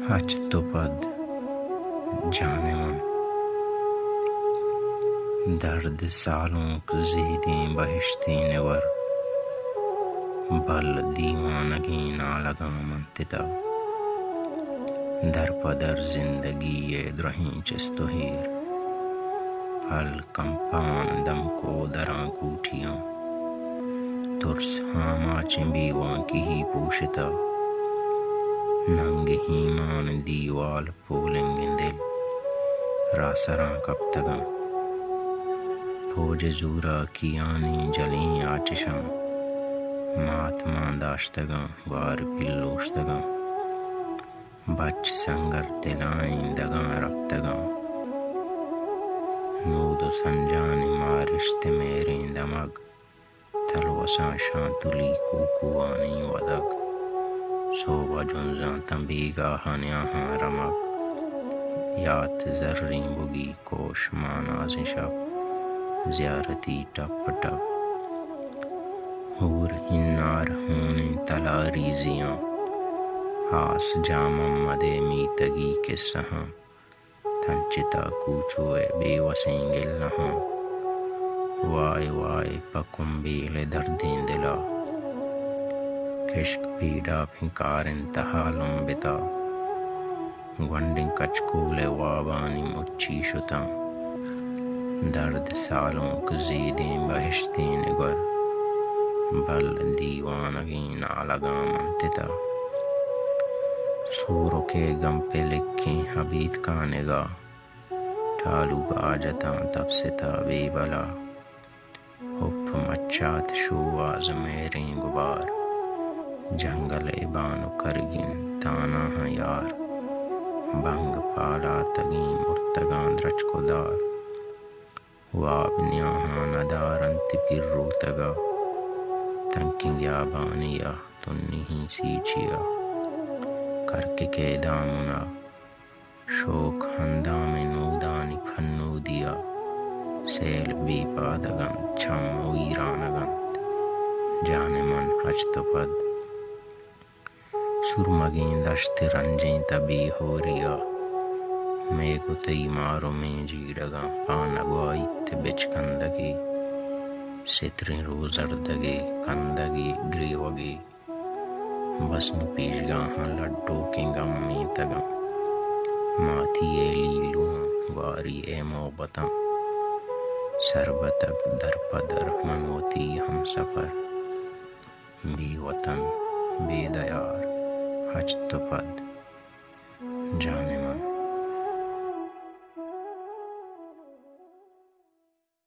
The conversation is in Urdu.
حج تو پد جانے من درد سالوں زیدیں بہشتی نور بل دیوانگی نالگا منتتا در پدر زندگی درہیں چست و ہیر پل کمپان دم کو دراں کوٹھیاں ترس ہاما چمبیواں کی ہی پوشتا ننگ ہیمان دیوال پولنگ دل راسراں کب تگاں پوج زورا کیانی جلیں آچشاں ماتما داشتگاں گوار پلوشتگاں بچ سنگر دلائیں دگاں رفتگاں نود و سنجان مارشت میریں دمگ تلوساں شانتلی کوکوانی ودگ صوبہ جنزاں تنبیگا ہنیاہاں رمگ یات زریں بگی کوش مانازیں شب زیارتی ٹپ ٹپ ہور ہنار ہونے تلاری زیاں آس جامم مدے میتگی کے سہاں تنچتا کوچوئے بے وسیں گل نہاں وائے وائے پکم بیل دردیں دلا کشک پیڑا پھنکار انتہا لمبتا گونڈیں کچکول وابانی مچی شتاں درد سالوں زیدیں بہشتیں نگر بل دیوانگیں نالگاں منتتا سورو کے گم پہ لکھیں حبیت کا نگاہ ٹالو گاجتاں تب ستا بے بلا حب مچات شواز میریں غبار جنگل بانو کرگن تانا ہاں یار بنگ پالا تگیں مرتگاں درچ کو دار واب نیاہاں ندارنت پر روتگا تنکنگ یابانیا تنی ہی سیچیا کرک کے دامنا شوک ہندام نودانی پھنو دیا سیل بی پادگن چھم ویرانگن جانے من حج تو پد سرمگیں دشت رنجیں تبی ہو ریا میں کو تی مارو میں جیڑگاں پانگوائیت بچ کندگی ستریں روزردگی کندگی گریوگی بسن پیشگاہاں لڈو کے گم میں تگاں ماتی اے لیلوں واری اے محبتاں سربتک در پدر منوتی ہم سفر بی وطن بے دیار حج تو پد جانے